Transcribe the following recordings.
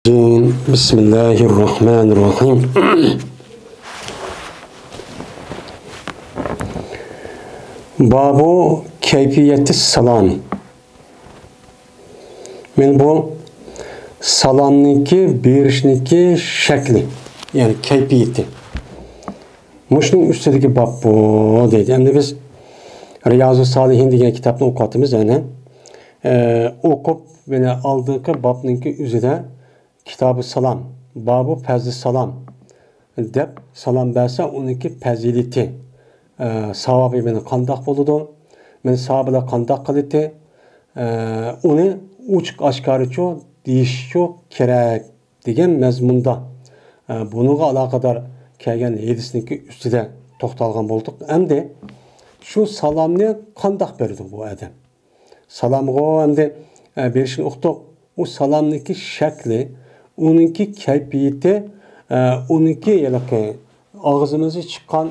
Bismillahirrahmanirrahim. Babu keyfiyeti salam. Men bu salamniki berishniki shakli, yani keyfiyeti. Muşning ustidagi bab bu deydi. Endi biz Riyazu Salihin degan kitobni o'qiyapmiz, yana o'qib meni oldingi babninki o'zida kitobi salom, babu fazli salom deb salom bersa uniki fazilati, savobi meni qandoq bo'ladi, meni sahobalar qandoq qildi, uni ochiq oshkoricha deyish kerak degan mazmunda bunga aloqador kelgan hadisniki ustida to'xtalgan bo'ldik. Endi shu salomni qandoq berdi bu odam? Salomga endi berishni o'qitdik. U salomniki shakli, uniki kayfiyati, uniki yalaqi og'zimizga chiqqan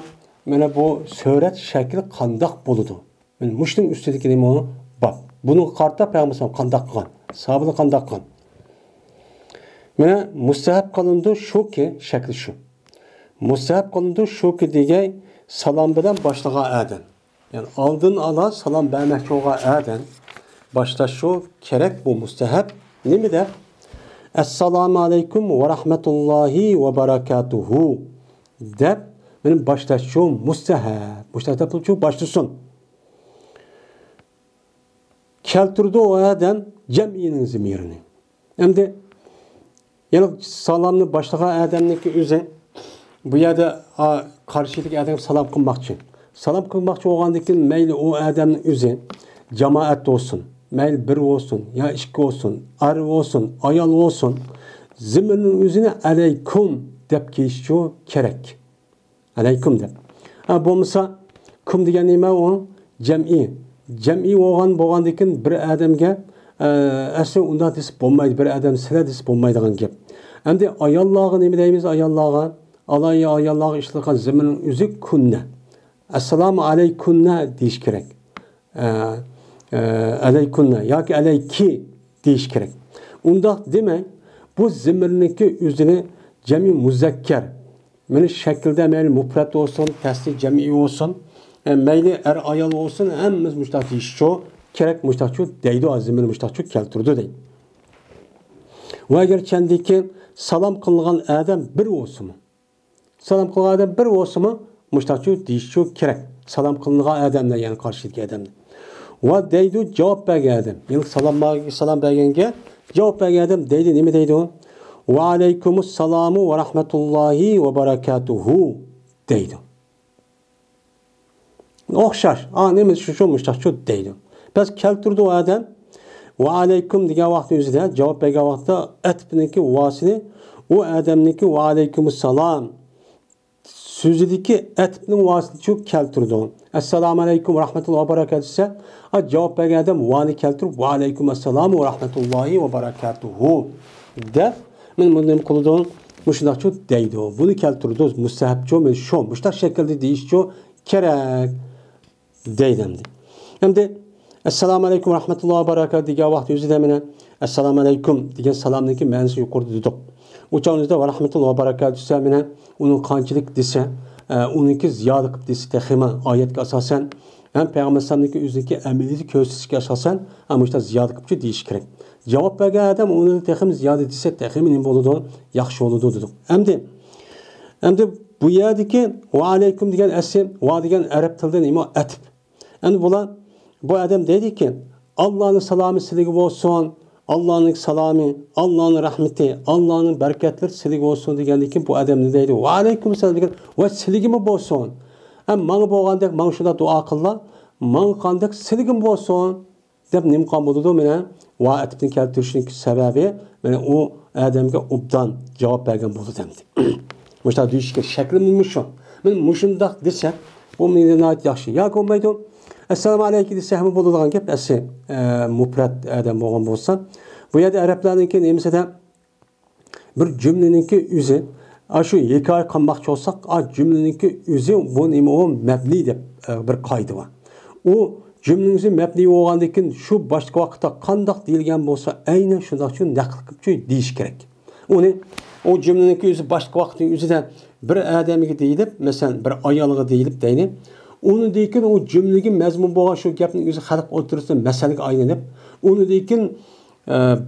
mana bu surat shakli qandoq bo'ladi? Men mushning ustidagi nima bor? Buni qarta payg'ambar qandoq qilgan? Sahobalar qandoq qilgan? Mana mustahab qilindi shuki shakli shu. Mustahab qilindi shuki degan salom bilan boshlagan adam. Yani aldın ala salam vermekçi olan adam başta şu kerek bu mustahab. Ne mi der? Esselamu aleyküm ve rahmetullahi ve berekatuhu der. Benim başta şu mustahab. Mustahab şu başlasın. Keltirdi o adam cem'inin zimirini. Hem de yani salamını başlayan adamdaki üzerine bu yerde karşıdaki adam salam kılmakçı. Salam kılmakçı olgandaki meyli o adamın üzerine cemaat olsun, meyli bir olsun, ya iki olsun, arı olsun, ayal olsun, ziminin üzerine aleyküm dep geçişi gerek. Aleyküm dep. Bu mesela kum diyen neyme o? Cem'i. Cem'i olgandaki bir adamga asli onda disip olmaydı, bir adam sile disip olmaydıgan gep. Hem de ayallağı ne deyimiz ayallağı? Alayı ayallağı işliqan ziminin üzü kunne. Esselamu aleykunne deyiş gerek. Aleykunne ya ki aleyki deyiş gerek. Onda demek bu zimirniki üzerine cemi muzekker. Meni şekilde meyli mufrat olsun, tasdik cemi olsun, meyli er ayal olsun, hemiz müştak deyiş şu, gerek müştak şu deydi o zimir müştak şu kelturdu deydi. Ve eğer kendiki salam kılgan adam bir olsun mu? Salam kılgan adam bir olsun mu? Müştakçı deyişçi gerek. Salam kılınığa adamla yani karşıdaki adamla. Ve deydi cevap bergen adam. Yani salam bergenge cevap bergen adam deydi. Ne mi deydi o? Ve aleykumus salamu ve rahmetullahi ve berekatuhu deydi. Okşar. Ne mi şu müştakçı deydi. Biz kelturdu o adam. Ve aleykum diye vakti üzerinde cevap bergen vakti etbindeki vasini o adamdaki ve aleykumus salam sözüdeki etibinin vasıtı çok keltirdi. Esselamu aleyküm ve rahmetullahi ve berekatuhu ise cevap bergen adam vani keltirip ve aleyküm esselamu ve rahmetullahi ve berekatuhu de men bunun kılıdığın müştak çok deydi. Bunu keltirdi. Mustahab çok men şu müştak şekilde deyiş çok kerek deydimdi. Hem de Esselamu aleyküm ve rahmetullahi ve berekatuhu diye vakti yüzü demine Esselamu aleyküm diye salamdaki mensi yukarıda dedik. Uçağınızda ve rahmetullahi ve berekatuhu semine onun kançılık dese, onunki ziyadık dese tehime ayetki asasen hem Peygamber Sallam'daki üzdeki emeliyeti köşesiki asasen ama işte ziyadık deyiş gerek. Cevap bergen adam onun tehim ziyadı dese tehimin boludu, yaxşı oludu dedik. Hem de bu yerdeki ve aleyküm diyen esim, ve diyen Arap tilden ima etip. Yani bu adam dedi ki Allah'ın salamı siligi olsun, Allah'ın salamı, Allah'ın rahmeti, Allah'ın bereketleri siligi olsun degandeki bu adam ne deydi? Ve aleyküm selam degan ve siligi mi olsun? Hem bana boğandak, bana şurada dua kılla, bana kandak siligim olsun. Dep nimkan buludu mene ve etibini keltirişinin sebebi mene o adamga obdan cevap bergen buldu demdi. Muşta deyişke şekli bulmuşum. Men muşundak desem bu mene nait yaxşı. Ya olmaydı. Esselamu aleyküm desem buluduğun gep esi mufrat adam boğan bolsa. Bu yerde Araplarınki nemsede bir cümleninki üzü şu hikaye qilmoqchi olsak, cümleninki üzü bu nima o mabni deb bir qoida bor. O cümlenizi mabni bo'lgandan keyin shu boshqa vaqtda qandoq deyilgan bo'lsa, aynan shundoq naql qilib deyish kerak. Onu o cümleninki özü başka vaktin özüden bir adamı deyilip, mesela bir ayalığı deyilip deyini. Onu deyken o cümlenin mezmun boğan şu gapning özü halk oturursa meselelik aylanıp, onu deyken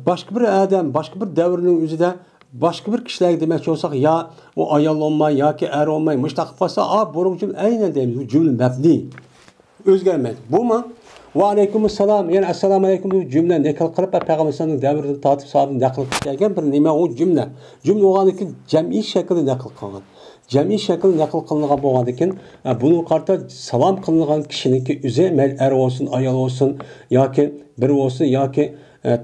başka bir adam, başka bir devrinin özüde başka bir kişiler demek olsak ya o ayal olmay ya ki er olmay müştakip olsa bu cümle aynen deyimiz. Bu cümle mebni. Özgermez. Bu mu? Ve aleykümselam. Yani esselamu aleyküm bu cümle nekil kılıp Peygamber sallallahu devrinde tatip sahabını nakil kılgan bir nime o cümle. Cümle oğanıki cem'i şekilde nakil kılgan. Cem'i şekilde nakil kılıngan boğanıkin bunun karta salam kılıngan kişininki üze mel er olsun, ayal olsun ya ki bir olsun ya ki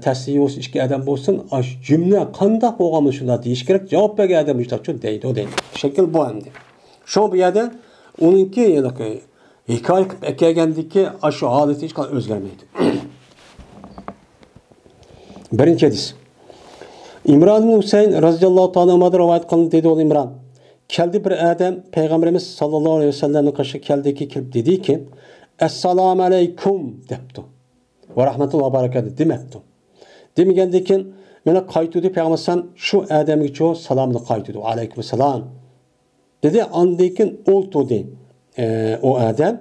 tesliye olsun, iki adam olsun cümle kandak boğanmış şunda deyiş gerek. Cevap bergen adam işte çok deydi o deydi. Şekil bu hem de. Şu bir yerde onunki yani hikaye kılıp ekegendeki şu haleti hiç kadar özgermeydi. Birinci hadis. İmran bin Hüseyin radıyallahu ta'ala rivayet kılındı dedi o İmran. Keldi bir adam Peygamberimiz sallallahu aleyhi ve sellem'in karşı keldi ki kelip dedi ki Esselamu aleyküm deptu. Ve rahmetullah berekatü demeptu. Demigendeki bana kaytudu Peygamber şu adamı çoğu salamını kaytudu. Aleyküm selam. Dedi andayken oltu de. O adam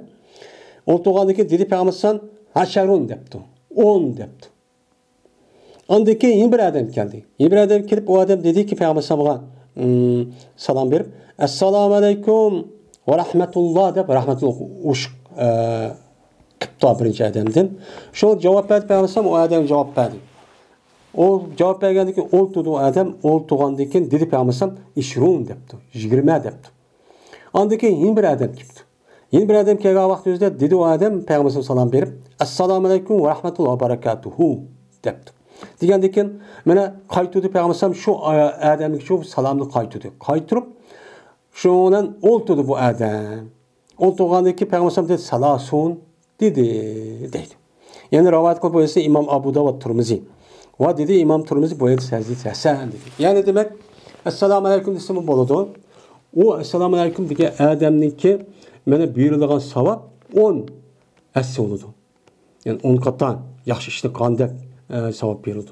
oltuğandaki dedi Peygamber haşerun deptu. 10 deptu. Andaki yeni bir adam geldi. Yeni bir adam gelip o adam dedi ki Peygamber bana salam verip Esselamu aleyküm ve rahmetullah de rahmetullah uş kıpta birinci adamdan. Şu cevap verdi Peygamber o adam cevap verdi. O cevap vergendeki oltuğu o adam oltuğandaki dedi Peygamber işrun deptu. 20 deptu. Andaki yeni bir adam çıktı. Yeni bir adam kelgan vaqt özde dedi o adam Peygamber salam berip Assalamu aleyküm ve rahmetullah ve berekatuhu depti. Degandeki mana qaytudu Peygamber şu adamga şu salamni qaytudu. Qaytırıp şundan oltudu bu adam. Oltuğandaki Peygamber dedi salasun dedi. Yani rivayet kılıp boyası İmam Abu Davud Tirmizi. Ve dedi İmam Tirmizi boyası sezdi hasan dedi. Yani demek Assalamu aleyküm desem boladı. O esselamu aleyküm dege adamninki mana buyurilgan savab 10 esse oludu. Yani 10 qatan yaxshi ishni qilganda savab berildi.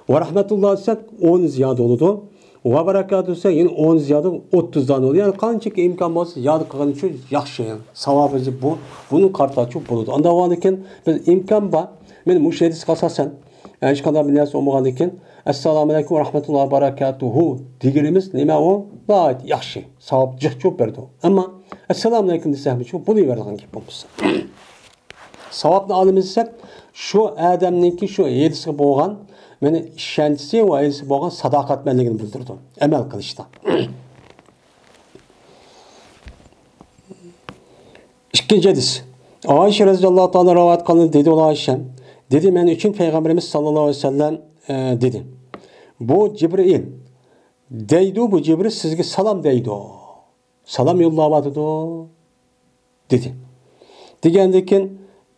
Va rahmatulloh desek 10 ziyoda oludu. Va barakatuh desek yine 10 ziyoda 30 dan oludu. Yani qanchaki imkon bo'lsa ziyoda qilgan uchun yaxshi. Yani savobi bu. Bunun qartachi bo'ladi. Unda o'g'andan biz imkon bor. Men mush hadis qasasan hech qanday bir narsa olmagan ekan assalomu alaykum va rahmatullohi va barakatuhu deganimiz nima u? G'oyat yaxshi. Savob jiq ko'p berdi. Ammo assalomu alaykum desakmi, bo'laveradigan gap bo'lsa. Savobni olamiz desak, shu odamninki shu yedisi bo'lgan, meni ishonchisi va yedisi bo'lgan sadoqatmanligini bildirdi. Amal qilishda. İkinci hadis. Ayşe radhiyallohu ta'ala rivoyat qildi dedi o Ayşe. Dedi men uchun Peygamberimiz sallallohu alayhi vasallam dedi. Bu Cibril deydi, bu Cibril sizga salom deydi. Salom yo'llayapti dedi. Degandan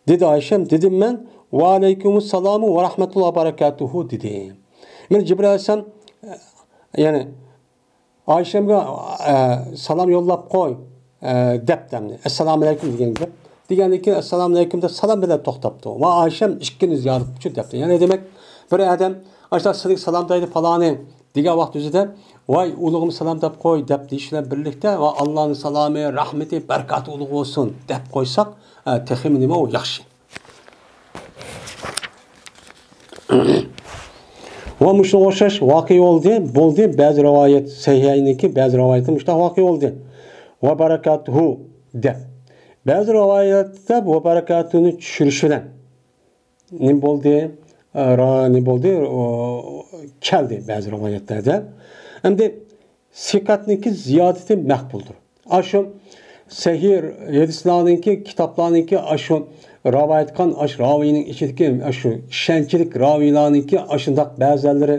dedi Ayşem dedim men va alaykumus salamu va rahmetullohi barakatuhu dedi. Men Cibril alayhisalom yani Ayşemga salom yo'llab qo'y debdimdi. Assalomu alaykum degan gap. Degandan keyin assalomu alaykum deb salom bilan to'xtabdi. Va Ayşem ikkiniz yoribchi debdi. Yani demak bir adam Ayşe sizga salom deydi faloni degan vaqt o'zida voy ulug'im salom deb qo'y deb deyishlar birlikda va Allohning salomi, rahmati, barakati ulug' bo'lsin deb qo'ysak, texim nima u yaxshi. Va mushga o'xshash voqea bo'ldi. Ba'zi rivoyat sahihayniki, ba'zi rivoyatda mushta voqea bo'ldi. Va barakatuhu deb. Ba'zi rivoyatda bu barakatuni tushirish bilan nima bo'ldi? Keldi ba'zi rivoyatlarda. Endi sikatniki ziyodati maqbuldir. Aşu sahih hadislarningki, kitoblarningki aşu rivoyat qilgan raviyning ichidagi aşu ishonchlik raviylarningki ashundaq ba'zilari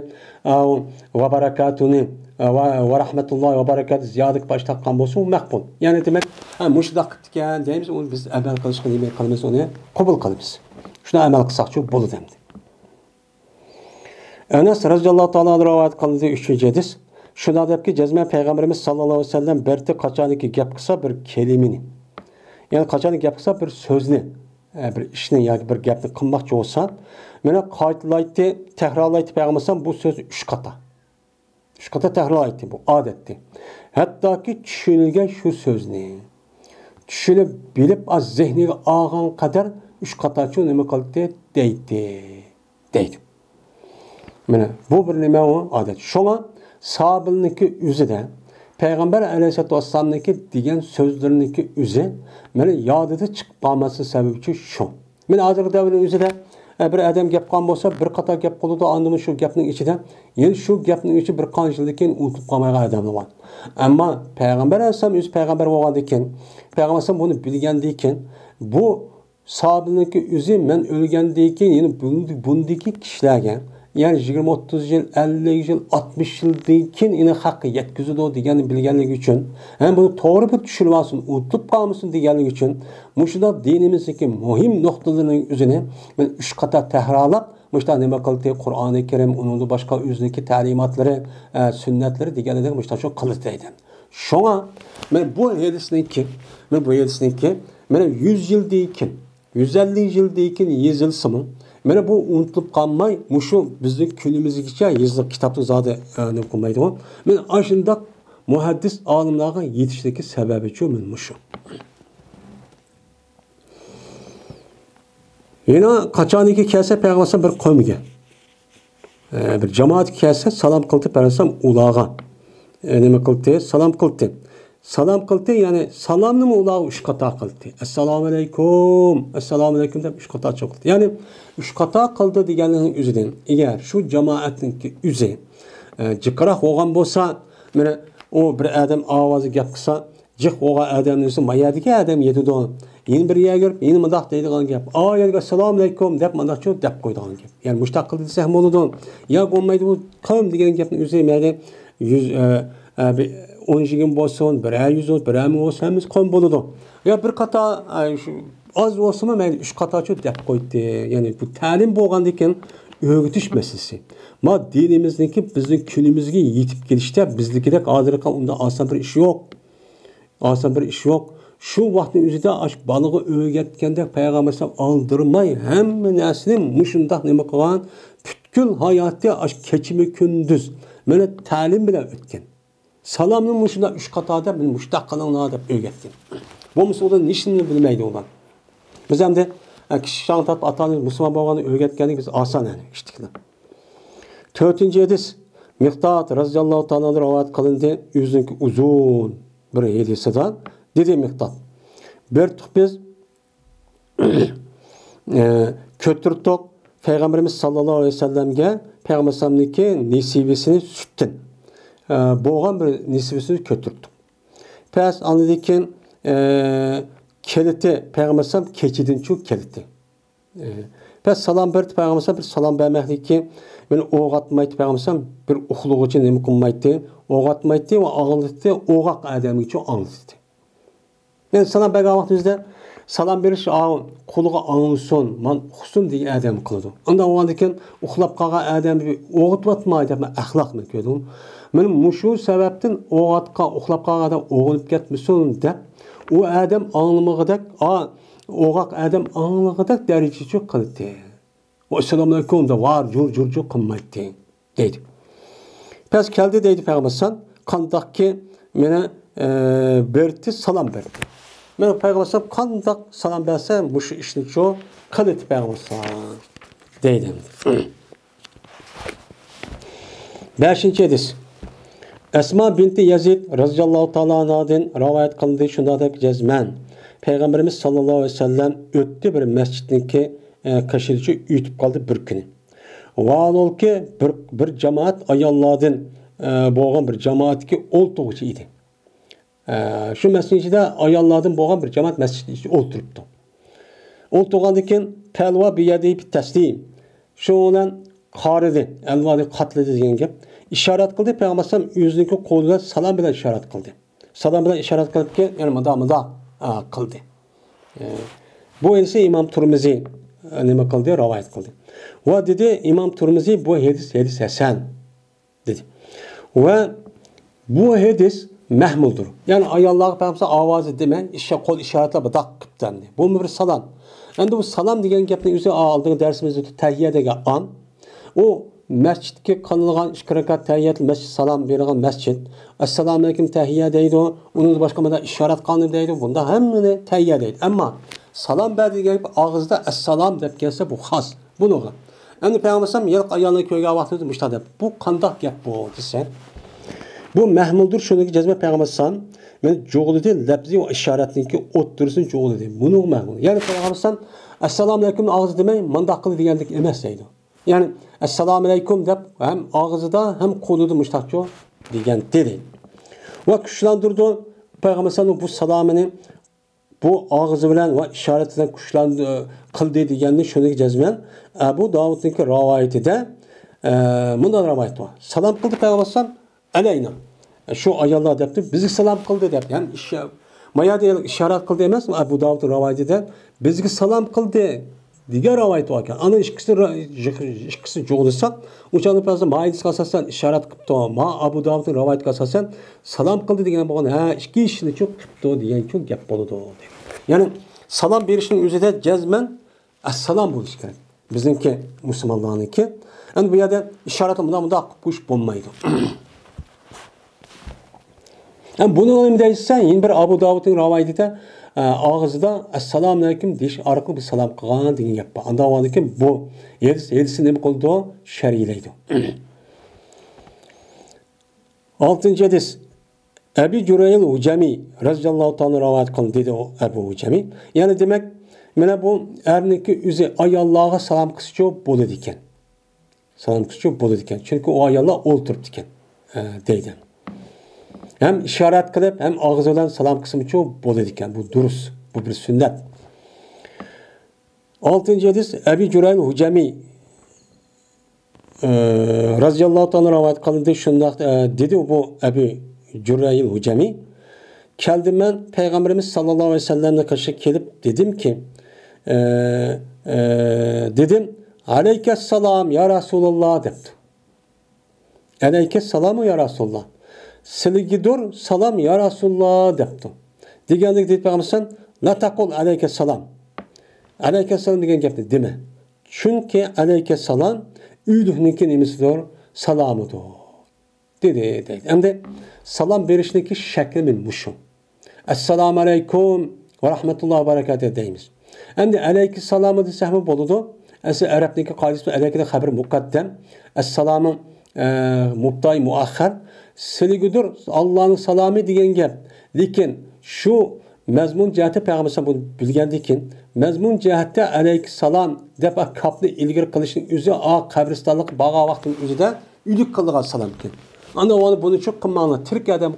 va barakatuni va rahmatullohi va barakatuh ziyodat bash taqqan bo'lsa u maqbul. Ya'ni demak, mushundaq qilgan deymiz, uni biz amal qilishga nima qilamiz, uni qabul qilamiz. Shuni amal qilsaqchi bo'ladi endi. Enes radhiyallohu ta'ala rivoyat qildi 3-chi hadis. Shunda debki jazman Peygamberimiz sallallohu alayhi vasallam berti qachoniki gap qilsa bir kelimini. Yani qachoniki gap qilsa bir so'zni, bir ishni yoki bir gapni qilmoqchi bo'lsa, mana qaytlaydi, takrorlaydi Peygamberimiz bu so'z 3 qata. 3 qata takror aytdi, bu odatdi. Hattoki tushunilgan shu so'zni tushunib bilib az zehniga olgan qadar 3 qatacha nima qildi deydi. Mana bu bir nima o odat. Shunga sahobilniki o'zida Peygamber Aleyhisselatü Vesselam'daki degan so'zlarniki o'zi mana yodida chiqib qolmasi sababi shu. Mana hozirgi davrning o'zida bir adam gap qilgan bo'lsa, bir qator gap qiladi, andimi shu gapning ichida, yana shu gapning ichi bir qancha yildan keyin unutib qolmaydigan odamlar bor. Ammo Peygamber Aleyhisselam o'zi payg'ambar bo'lgandan keyin, payg'ambar buni bilgandan keyin bu sahobilniki o'zi men o'lgandan keyin yana bundagi kishilarga yani 20-30 yıl, 50 yıl, 60 yıldan keyin uni haqqi yetkazadi deganini bilganligi uchun, ham buni to'g'ri bir tushunib olsin, unutib qolmasin deganligi uchun, mushunda dinimizdagi muhim nuqtalarning o'zini men 3 qator takrorlab, mushunda nima qildi? Qur'oni Karim, uning boshqa o'zligi ta'limotlari, sunnatlari deganidek mushunda shu qildi deydi. Shunga men bu hadisniki, men 100 yildan keyin, 150 yildan keyin yozilsin. Mana bu unutilib qolmay, mushu bizning kunimizgacha yozilib kitobni zodi nima qilmaydi. Men ashunda muhaddis olimlarga yetishdagi sababi shu men mushu. Yana qachoniki kelsa payg'ambar bir qavmga, bir jamoatga kelsa salom qildi, payg'ambar ularga nima qildi? Salom qildi. Salam qildi, ya'ni salomni ular 3 qator qildi. Assalomu alaykum deb 3 qator qildi. Ya'ni 3 qator qildi deganning o'zidan, agar shu jamoatningki o'zi jiqroq bo'lgan bo'lsa, mana u bir odam ovozi gap qilsa, jiq bo'lgan odamning o'zi mayadagi odam yetidi. Yeni bir yerga kirib, yeni mundaq deydigan gap. Yerga assalomu alaykum deb mundaqcha deb qo'ydigan gap. Ya'ni mushtaq qildi desam bo'ladi. Ya bo'lmaydi, bu qavm degan gapning o'zi mayli 10 yigin bo'lsin, bir 100 bo'lsin, bir 1000 bo'lsin, hammasi qon bo'ladi. Ya bir qator az bo'lsinmi, mayli 3 qatorcha deb qo'ydi. Ya'ni bu ta'lim bo'lgandan keyin o'rgatish masalasi. Ma dinimizniki bizning kunimizga yetib kelishda biznikidek hozirgi unda oson bir ish yo'q. Shu vaqtning o'zida balig'i o'rgatganda payg'ambar oldirmay hamma narsani mushundaq nima qilgan, butkul hayotda kechimi kunduz mana ta'lim bilan o'tgan. Salamni mushunda 3 qatorda men mushtaq qilinglar deb o'rgatgan. Bu misolda nishini bilmaydi ular. Biz hamda kishi shangtab atani musulmon bo'lganini o'rgatganlik biz oson ishtiklar. 4-hadis Miqdod roziyallohu ta'ala rivoyat qilindi, o'zining uzun bir hadisidan dedi Miqdod. Bir biz ko'tirdik Peygamberimiz sallallohu alayhi vasallamga payg'ambarniki nisibesini sutdin. Bo'lgan bir nisibesini ko'tirdik. Pes anladıkken keliti payg'ambar keçidin çok keliti. Pes salam berdi payg'ambar bir salam bermekdeki beni oğatmaydı payg'ambar bir uxluğu için nemi qılmaydı, oğatmaydı ve ağıldı, oğaq adamı için anladı. Ben salam berganimizde salam beriş kuluğa anılsın, man uxsun diye adam kıldı. Ondan oğandıkken uxlap qalğan adamı oğutmatmaydı, ben ahlak mı gördüm. Men muşu sebepten oğatqa uxlap qalğan adam oğulup ketmesin dep o adam anlamıqdak, oğaq adam anlamıqdak derececi qıldı. O assalamu alaykum da var jur qılmaydı dedi. Pes keldi dedi Peygamber qandaq ki mene berdi salam berdi. Men Peygamber qandaq salam berse muşu işni çok qıldı Peygamber dedi. 5-ci hadis. Esma binti Yazid radhiyallahu ta'ala anhadan rivayet qilindi shundaq jazman. Peygamberimiz sallallohu alayhi vasallam o'tdi bir masjidniki qashilchi uytib qoldi bir kuni. Valolki bir jamoat ayollardan bo'lgan bir jamoatga o'ltiruvchi edi. Shu masjidda ayollardan bo'lgan bir jamoat masjidda o'ltiribdi. O'ltirgandan keyin talva biyadi taslim. Shu bilan qaridi, alvani qatladi degan gap. İşaret kıldı. Peygamber yüzündeki koluna salam bilen işaret kıldı. Salam bilen işaret kılıp ki yani mıda kıldı. Bu ise İmam Tirmizi nima kıldı? Rivayet kıldı. Ve dedi İmam Tirmizi bu hadis hasan dedi. Ve bu hadis mahmuldur. Yani ayollar Peygamber avazı deme, kol işaretle badak kıptandı. Bu bir salam. Yani bu salam degen gapning o'zi aldığın dersimizde tahiyyadagi an o masjidga qilgan 2 rakat tahiyyatli masjid salom bergan masjid. Assalomu alaykum tahiyya deydi. Uning boshqa mana ishorat qildi deydi. Bunda hammani tahiyya deydi. Ammo salom berdigan og'izda assalom deb kelsa bu xos. Bunuga. Endi payg'ambar yilq ayolni ko'rgan vaqtida mushta deb. Bu qandoq gap bu desa? Bu mahmuldur shuniki jazma payg'ambar men jo'g'lidi labzi va ishoratniki o'ttirsin jo'g'lidi. Buni mahmul. Ya'ni payg'ambar assalomu alaykum og'iz demay, mandaq qil degandek emas deydi. Ya'ni assalomu alaykum deb ham og'izida ham qo'lida mushtaqcho degan dedi. Va kuchlantirdi payg'ambar bu salomini bu og'izi bilan va ishorat bilan kuchlantirdi qildi deganni shuniki jazman Abu Davudning rivoyatida bunday rivoyat bor. Salom qildi payg'ambar alayna. Şu ayollar debdi, bizga salom qildi deb. Ya'ni mayada ishorat qildi emas, Abu Davud rivoyatida bizga salom qildi degan rivoyat bor ekan. Ana ikkisi jo'g'lisa, o'shani pazda mayda asosan ishorat qilibdi. Ma Abu Davud rivoyatiga asosan salom qildi degan bo'lgan, ha, ikki ishni cho'q qilibdi degan cho'q gap bo'ladi. Ya'ni salom berishning o'zida jazman assalom bo'lishi kerak. Bizningki musulmonlarniki. Endi bu yerda ishoratni bunday qilib qo'yish bo'lmaydi. Yani bunu deyilsa, yine bir Abu Davud'un rivayetinde ağızda assalamu alaykum deyish orqali bir salom qilgan degan gap bor. Anda o'yladiki bu yedisi nima qildi? Shariylaydi. 6-hadis. Abi Jurayl Hujami radhiyallohu ta'ala rivoyat qildi dedi Abu Hujami. Yani demek mana bu erniki o'zi ayollarga salom qilishchi bo'ladi ekan. Salom qilishchi bo'ladi ekan. Chunki o ayollar o'ltiribdi ekan deydi. Hem işaret kılıp hem ağzından salam kısmı çok bo'ladi ekan. Bu durus. Bu bir sünnet. 6-hadis Abi Jurayl Hujami radhiyallohu ta'ala rivoyat qildi shundaq dedi bu Abi Jurayl Hujami keldim ben Peygamberimiz sallallohu alayhi vasallamga qarshi kelib dedim ki dedim aleykesselam ya Resulullah debdi. Aleykesselam ya Resulullah. Silgidur salam ya Resulullah debdi. Deganlik deyip Peygamber la taqul aleykesselam. Aleykesselam degan gapni deme. Çünkü aleykesselam üydühniki nimisidir, salamıdır. Dedi. Hem de salam verişindeki şekli min muşum. Esselamu aleyküm ve rahmetullahi ve berekatuhu deyimiz. Hem de aleykesselamı desehmi boludu. Esi Arap'taki kaidesi aleykede haber mukaddem. Esselamu mubtay muakhar. Silgidur Allah'ın salamı degan gap. Lekin şu mazmun cihati Peygamber bunu bilgandikin mazmun jihatda alayhissalom deb kapni ilgir qilishning o'zi qabristonlik bag'a vaqtning o'zida uylik qilgan salom ekan. Ana buni çok qilmanglar. Tirik adam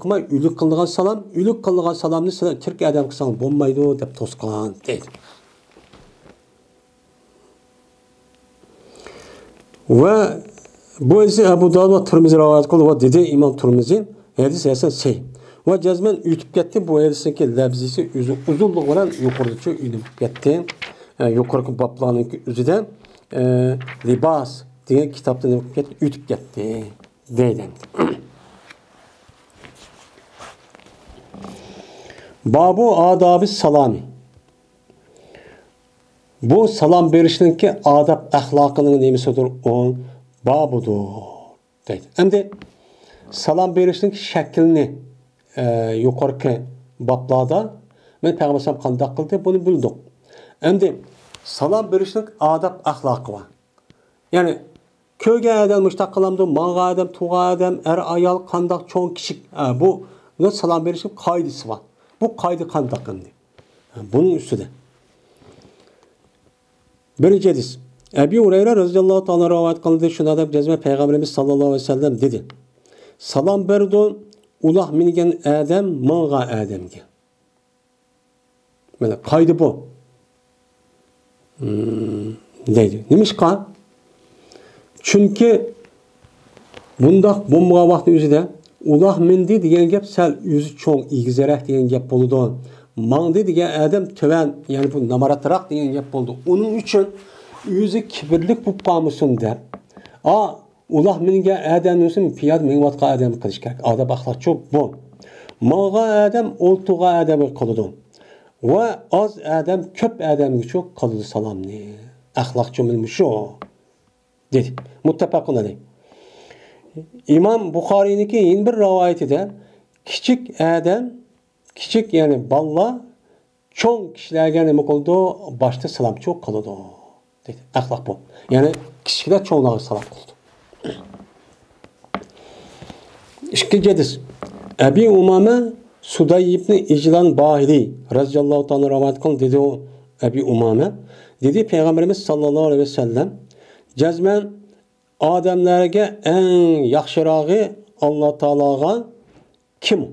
qilmay uylik qilgan salom, uylik qilgan salomni sizlar tirik adam qilsang bo'lmaydi deb to'sqan deydi. Va bu ise Abu Davud ve Tirmizi rivayet kıldı ve dedi İmam Tirmizi hadis esen sey. Ve cazmen ütüp gitti bu hadisinki labzisi uzunluq bilan yuqoricha ütüp gitti. Yuqorqi bablarning o'zida libas degan kitobda ütüp gitti deydi. Babu adabı salami. Bu salam berishninki adab axloqining nemisidir? O babudur deydi. Endi salam berishning shaklini yuqorqi bablarda men Peygamber qanday qildi buni bildik. Endi salam berishning adab axloqi bor. Ya'ni ko'rgan odam mushtaq qilamdi, mang'an odam, tug'an odam, er ayol qanday cho'ng kichik bu salam berishning qoidasi bor. Bu qoida qanday endi? Buning ustida. Birinci hadis. Ebu Hureyre radhiyallohu ta'ala rivoyat qildi. Shunda deb jazma Peygamberimiz sallallohu alayhi vasallam dedi. Salom berdi uloq mingan odam mang'an odamga. Mana qoida bu. Deydi. Nimishqa? Chunki bundoq bo'lmagan vaqt o'zida uloq mindi degan gap sal o'zi cho'ng igizaraq degan gap bo'ldi. Mangdi degan odam tuvan, ya'ni bu namaratroq degan gap bo'ldi. Uning uchun o'zi kibrlik bo'lib qolmasin deb, uloq mingan odamni o'zini piyod minayotgan odam qilish kerak. Adab axloq cho'p bu. Mang'an odam o'ltirgan odamga qiladi. Va oz odam ko'p odamga cho'p qiladi salomni. Axloq cho'milmi shu dedi. Muttafaqun alayh. İmam Buxoriyninki yeni bir rivoyatida kichik adam, kichik ya'ni balla cho'ng kishilarga nima qildi? Boshda salomchi qildi dedi. Axloq bu. Ya'ni kichiklar cho'nglarga salom qildi. İkinci hadis. Abi Umame Suday ibn İclan Bahili radıyallahu ta'ala rivayet kıldı dedi o Abi Umame. Dedi Peygamberimiz sallallahu aleyhi ve sellem cezmen adamlarga en yaxshirog'i Allah Taalaga kim?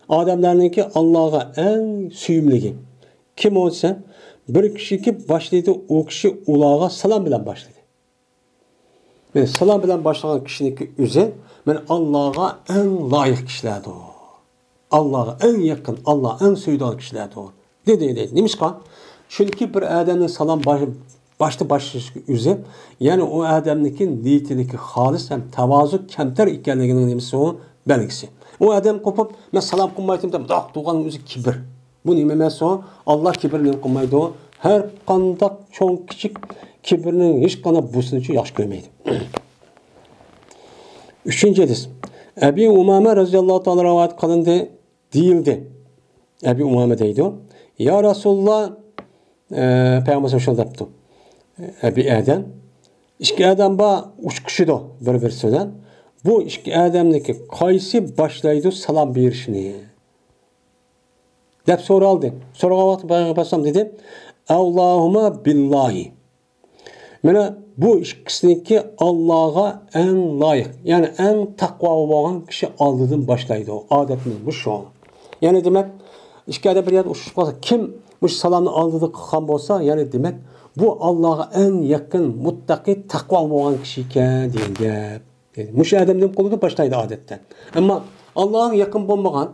Adamlarniki Allah'a en suyumligi. Kim olsa bir kişi başladı o kişi ulağa salam bilen başladı. Yani salam bilen başlayan kişinin üzeri ben Allah'a en layık kişilerdir o. Allah'a en yakın, Allah'a en suyduğu kişilerdir o. Dedi. Neymiş ki? Çünkü bir adamın salam başlaşı üzeri yani o adamın niyetindeki halis hem tevazu kemter ikenliğinin neymiş o belgisi. O adam kopup ben salam kılmaydım da doğanın üzeri kibir. Bu neymiş o? Allah kibirini kılmaydı o. Her kandak çoğun küçük kibirinin hiç kana busunu için yaş görmeydi. Üçüncü hadis. Ebi Umame radıyallahu ta'ala rivayet kılındı değildi. Ebi Umame deydi o. Ya Resulullah Peygamber şöyle yaptı. Ebi Adem. İki adam ba uçkuşudu bir versiyondan. Bu iki adamdaki kaysi başlaydı salam verişini. Dep soraldı. Soruğa vakti Peygamber dedi. Allahümme billahi. Mana bu ikisindeki Allah'a en layık, yani en takva olan kişi aldıdan başlaydı o. Adetimiz bu şu an. Yani demek, işgade bir yerde uçuş olsa, kim bu salamını aldığı kıkan olsa, yani demek, bu Allah'a en yakın, muttaki, takva olan kişi iken deyildi. Muş adamın kolu başlaydı adetten. Ama Allah'ın yakın bulmagan,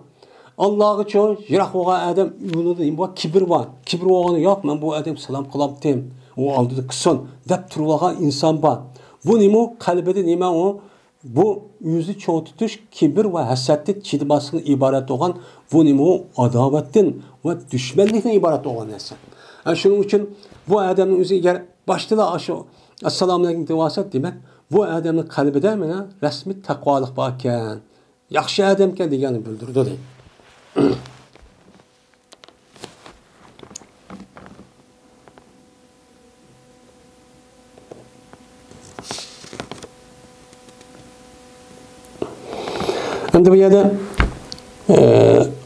Allah'ı çok jirak olan adam, bu kibir var. Kibir olanı yok, ben bu adam salam kılaptım. O aldığı kısın, dep turulagan insan var. Bu nimo kalbede nime o? Bu yüzü çoğu tutuş, kibir ve hasetli çidimasının ibaret olan bu nimo adavetten ve düşmanlıktan ibaret olan insan. Yani şunun için bu adamın yüzü eğer başta da aşı Esselamu Aleyküm devasat demek bu adamın kalbide mi resmi takvalık varken yaxşı adamken degeni bildirdi değil. Şimdi bu yerde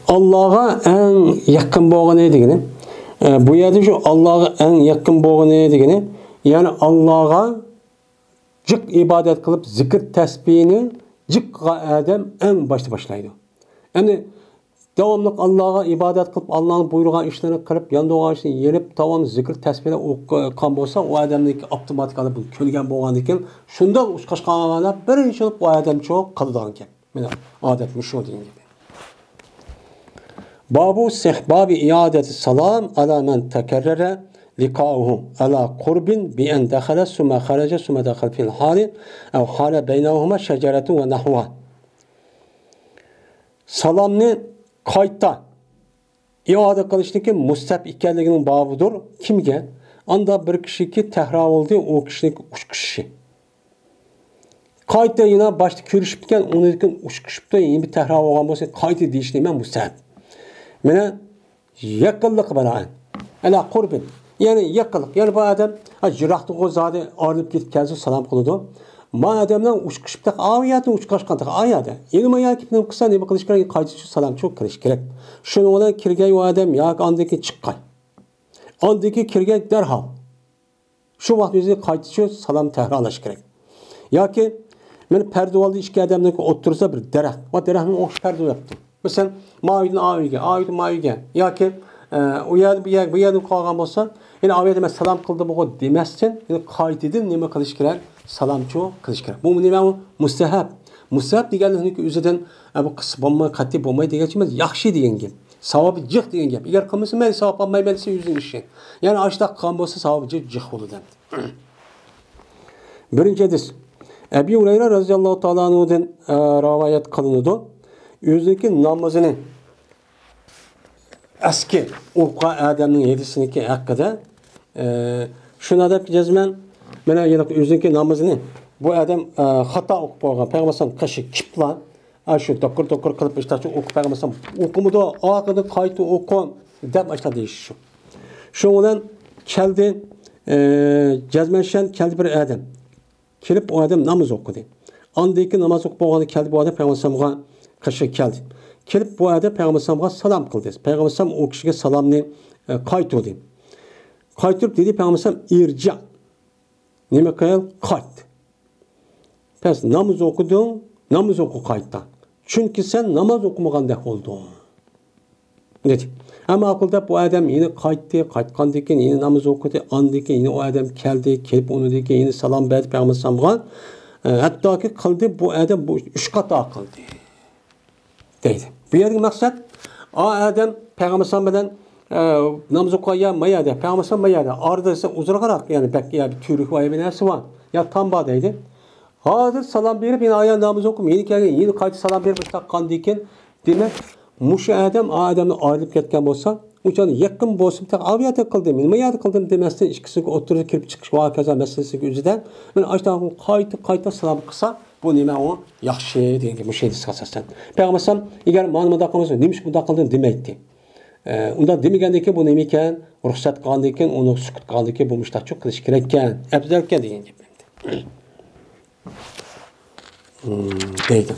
Allah'a en yakın boğan ne degeni? Bu yerde şu Allah'a en yakın boğan ne degeni? Yani Allah'a cık ibadet kılıp zikir tesbihini cık adam en başta başlaydı. Yani devamlı Allah'a ibadet kılıp Allah'ın buyurgan işlerini kırıp yanında o işini yenip devamlı zikir tesbihine okan olsa o adamdaki otomatik alıp kölgen boğan diken şunda uçkaşkanlarla birinci olup o adam çok kalıdan ki. Mana adetmiş şu degan gibi. Babu sehbabi iadeti salam ala men tekerrere liqa'uhu ala qurbin bi en dakhala summa kharaja summa dakhal fil hali ev hala beynehuma şeceretun ve nahwa. Salamni qayta iade qilishning mustahab ekanligining babudur. Kimga? Anda bir kishiki tahra oldi, o kishining ushqishi. Qayta yine başta görüşüp gel, onu dedim uçkuşup da yeni bir tehrar olan olsa qayta deyişini ben müstahap. Mene yakınlık bana. Ala kurbin. Yani yakınlık. Yani bu adam jirahtı o zade ayrılıp gidip gelsin salam kılıdı. Ma adamdan uçkuşup da aviyatın uçkaşkandık ayada. Yeni maya kipinin kısa ne bakılış gerek qayta salam çok kırış gerek. Şunu olan kirgey o adam ya andaki çıkkay. Andaki kirgey derhal. Şu vakti yüzde qayta salam tehrarlaş gerek. Ya ki ben perde oldu iki adamdan otursa bir derek. O derekin o perde yaptı. Mesela maviden aviga, aviden maviga. Ya ki o yer bir yerden kalkan olsa yine aviyede salam kıldı bu demezsen yine kaydedin neme kılış gerek salam çok kılış gerek. Bu neme mustahab. Mustahab diğerlerinin ki üzerden bu kısmama katı bombayı diyeceğimiz yaxşı diyen gibi. Savabı cık diyen gibi. Eğer kılmışsa ben savab almayı belirse yüzün işi. Yani açta kan olsa savabı cık olur demek. Birinci hadis. Ebi Hureyre radıyallahu ta'ala anhu'dan rivayet kılındı. Yüzdeki namazını eski Urqa Adem'in yedisindeki hakkında şuna da cezmen bana yüzdeki namazını bu adam hata o'qib qo'ygan. Payg'ambar qishi kiplan. Shu doktor qilib ishtachi o'qib Payg'ambar o'qimidi, oxirida qayta o'qim deb ashla deyish shu. Shu bilan keldi jazmashan keldi bir adam. Kelib o adam namoz o'qidi. Andiki namoz o'qib bo'lganda keldi bu adam Payg'ambarga qishi keldi. Kelib bu adam Payg'ambarga salom qildi. Payg'ambar o kishiga salomni qaytirdi. Qaytirib dedi Payg'ambar irja. Nima qil? Qayt. Pes namoz o'qiding, namoz o'qi qaytdan. Chunki sen namoz o'qimaganda bo'lding. Dedi. Ama aqlda bu adam yine qaytdi, qaytgandan keyin yine namoz o'qidi, andan keyin yine o adam keldi, kelib undan keyin yine salom berdi Payg'ambarga. Hattoki qildi bu adam bu 3 qata qildi. Deydi. Bu yerning maqsad o adam Payg'ambar bilan namoz o'qimayadi. Payg'ambar mayadi. Orada esa uzraqroq, ya'ni belki ya bir türük var, bir narsa var. Ya tamba deydi. Hazır salam berib yine ayağın namaz okum. Yeni kelgen, yeni qayta salam berib taqqandan keyin demek muşu adam adamdan ayrılıp ketken bolsa, uçan yakın bolsa tak aviyata qildim, nima yadi qildim demasdan ikkisiga o'tirib kirib chiqish va kaza masalasiga o'zidan men ashdan qayta salam qilsa, bu nima o yaxshi degan mushaydi asosan. Payg'ambar agar ma'lumot qilmasa, nima bunda qildim demaydi. Unda demagandan keyin bu nima ekan, ruxsat qilgandan keyin uni sukut qilgandan keyin bu mushtaqchoq qilish kerak ekan, afzal ekan degan gap endi. Deydi.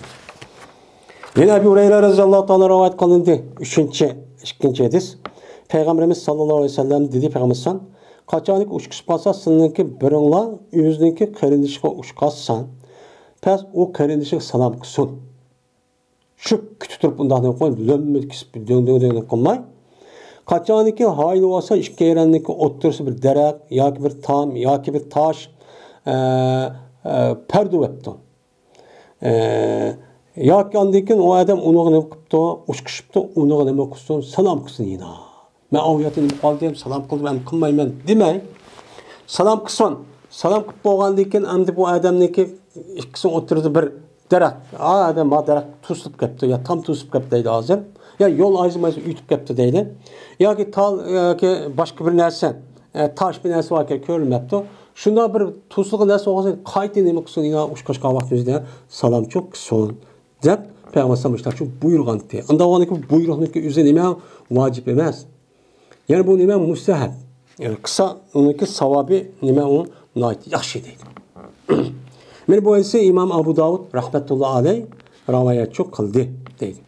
Yine Ebu Hureyre radhiyallahu ta'ala rivayet kılındı. 2. hadis. Peygamberimiz sallallahu aleyhi ve sellem dedi Peygamber kaçanlık uçkuş pasa sınınki birinla yüzünki karindişine uçkazsan pes o karindişine salam kısın. Şu kütütürüp bundan koyun lömmüt kisip döndüğünü koymay. Kaçanlıki hayli olsa işke yerendeki oturursa bir derek ya ki bir tam ya ki bir taş perdu ettin. Yoki andikin o adam onu nima qilibdi, ushqishibdi, uni nima qilsin, salom qilsin yana. Men aviyatini qoldim, salom qildim, ham qilmayman demay. Salom qilsin. Salom qilib bo'lgandan keyin endi bu odamniki ikkisi o'tirdi bir daraxt. Adam ma daraxt tusilib ketdi, yo tam tusilib ketdi deydi hozir. Ya yo'l ajrimasi uytib ketdi deydi. Yoki tal yoki boshqa bir narsa, tosh bir narsa var ko'rinmabdi. Shunda bir tusilgan narsa olsa qayta nima qilsin, yana ushqashqa vaqt o'zida salom çok qilsin. Deb Peygamber şu buyurgan te. Anda o ki buyruqniki o'zi nima vacip emas. Yani bu nima mustahab. Yani kısa onunki savabi nima o nayt yaxshi deydi. Men bu ise İmam Abu Davud rahmetullahi aleyh rivayet çok qildi deydi.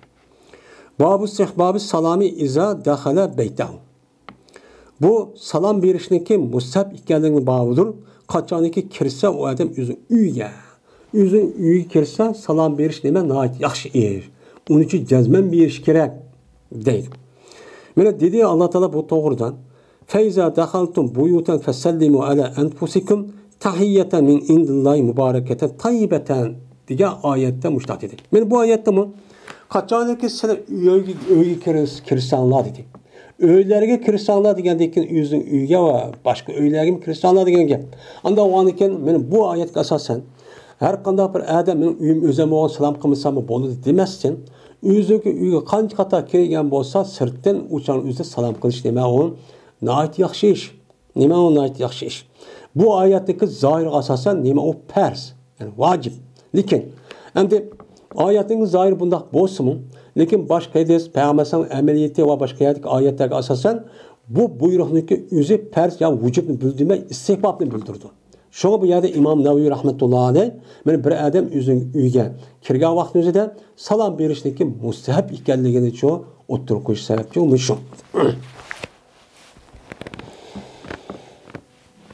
Babu istihbabi salami iza dakhala beytahu. Bu salam berishniki mustahab ekanligini babudur. Qachoniki kirsa o adam o'zi uyga Üzün uyga kirsa salom berish nima nayt yaxshi ish. Uning uchun jazman berish kerak deydi. Mana dedi Alloh taolo bu to'g'ridan Faiza dakhaltum buyutan fasallimu ala anfusikum tahiyatan min indillahi mubarakatan tayyibatan degan oyatda mushtaq dedi. Men bu oyatda mu qachonki sizlar uyga kirsanglar dedi. Uylarga kirsanglar degandan keyin o'zing uyga va boshqa uylarga kirsanglar degan gap. Unda o'anikin men bu oyatga asosan her qanday bir adam men uyim o'zim o'g'on salom qilmasam bo'ladi demasdan, o'ziga uyga qancha qata kelgan bo'lsa, sirtdan o'chan o'zi salom qilish nima u nayt yaxshi ish. Nima u nayt yaxshi ish. Bu oyatdagi zohir asosan nima u farz, ya'ni vojib. Lekin endi oyatning zohir bundaq bo'lsa-mu, lekin boshqa hadis, payg'ambarning amaliyati va boshqa oyatlarga asosan bu buyruqniki o'zi farz ya vujubni bildirmay, istihbobni bildirdi. Şoňa bu ýerde İmam Nawawi rahmetullah aleyh men bir adam özüň uyga kirgen wagt özüde salam berishniki mustahab ekenligini ço oturup koyuş sebepçi şu.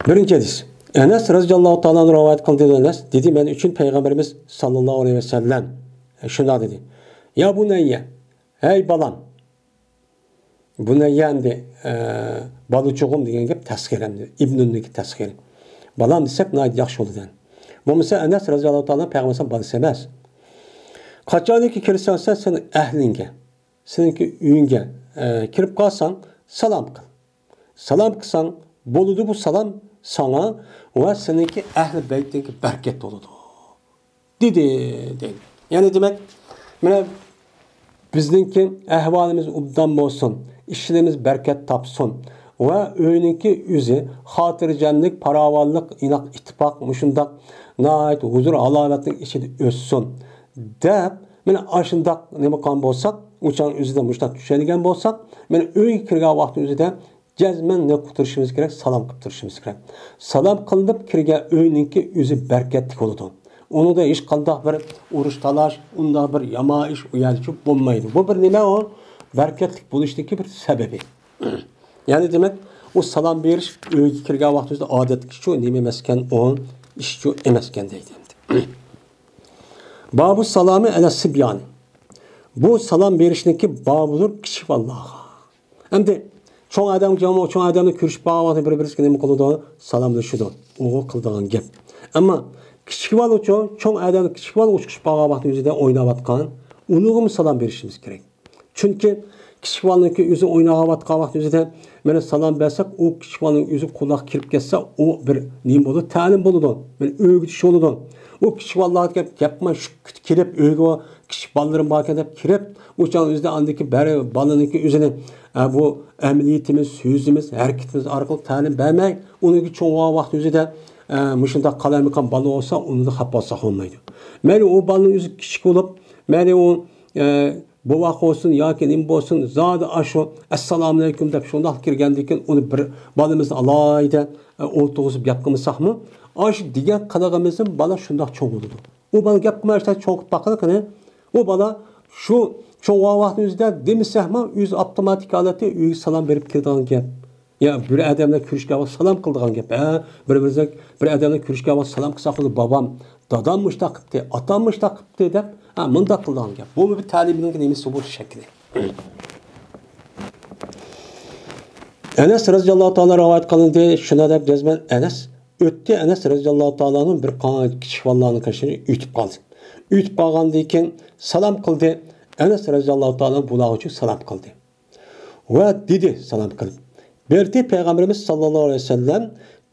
Birinci hadis. Enes radhiyallahu ta'ala rivayet kıldı Enes dedi men üçün Peygamberimiz sallallahu aleyhi ve sellem şunda dedi. Ya bunayya hey balam. Bunayya endi balıçoğum degan gap tasgiramdi. İbnünniki tasgiri. Balam desek nayt yaxshi bo'ladi. Bu mesela Enes radhiyallahu ta'ala Peygamber balası emas. Qachonki kirsan sen ahlinga, seninki uyinga kirib qolsan salam qil. Salam qilsang bo'ladi bu salam sana va seninki ahli baytdagi barkat bo'ladi. Dedi. Yani demek mana bizningki ahvolimiz obdan bo'lsin, ishlarimiz barkat topsin. Ve öyninki yüzü, hatırcanlık, paravallık, inak ittifak, muşundak, nait huzur halovatning ichida o'ssin deb mana ashundaq nima qilgan bo'lsak, o'shaning o'zida mushtaq tushadigan bo'lsak, mana uyga kirgan vaqt o'zida jazman ne qilishimiz kerak, salom qilib turishimiz kerak. Salom qilib kirgan uyninki o'zi barkatli bo'ladi. Unida hech qanday bir urush talash, unda bir yomon ish uyalishib bo'lmaydi. Bu bir nima o? Barkatli bo'lishdagi bir sababi. Ya'ni demak, o salom berish uyga kirgan vaqt o'zida odatki shu nima emaskan, o ish shu emaskan deydi. Babu salami ala sibyani. Bu salom berishniki babudur kichik Allohga. Endi cho'ng odam jamoa, cho'ng odamni ko'rishib qolganda bir-birisiga nima qiladi? Salomlashidu. U qildigan gap. Ammo kichik bola uchun cho'ng odamni kichik bola uchib qolgan vaqt o'zida o'ynayotgan, unga salom berishimiz kerak. Chunki kichik bolaning o'zi o'ynayotgan vaqt o'zida mana salom bersak, u kichik bolaning o'zi quloq kirib ketsa, u bir nima bo'ladi? Ta'lim bo'ladi. Men o'rgatish bo'ladi. O kichik bolalarga gapman shu kelib uyga kichik bolalarim bor ekan deb kirib, o'shan o'zida andiki bari bolaninki o'zini bu amaliyatimiz, so'zimiz, harakatimiz orqali ta'lim bermay, unga cho'ng vaqt o'zida mushunda qalamqon bola bo'lsa, uni xafa olsa olmaydi. Mayli u bolaning o'zi kichik bo'lib, mayli u bu vaqt olsun yoki nim bo'lsin, zodi ashu assalomu alaykum deb shundoq kirgandan keyin uni bir bolamizni alayda o'ltirib gap qilmasaqmi? Aş diğer kadağımızın bana şundak çoğ oldu. O bana gap qilmashdan çoğ bakılık ne? O bana şu çoğ vaqtimizda demisahma yüz avtomatik alati uy salom berib kelgan gap. Ya bir adamla ko'rishga salom qildigan gap. Bir-birimizga bir adamla ko'rishga salom qilsak babam, dadam mushtaq qilibdi, otam mushtaq qilibdi deb, munda qildigan gap. Bu bir ta'limning nimasi bu shakli. Enes radhiyallohu ta'ala rivoyat qilindi, shuna deb jazman Enes ötdi Enes radhiyallohu ta'ala'nın bir qancha kichik bolalarning qashini ütib qoldi. Ütib qolgandan keyin salom qildi. Enes radhiyallohu ta'ala bular uchun salom qildi. Va dedi salom qilib. Berdi Peygamberimiz sallallohu alayhi vasallam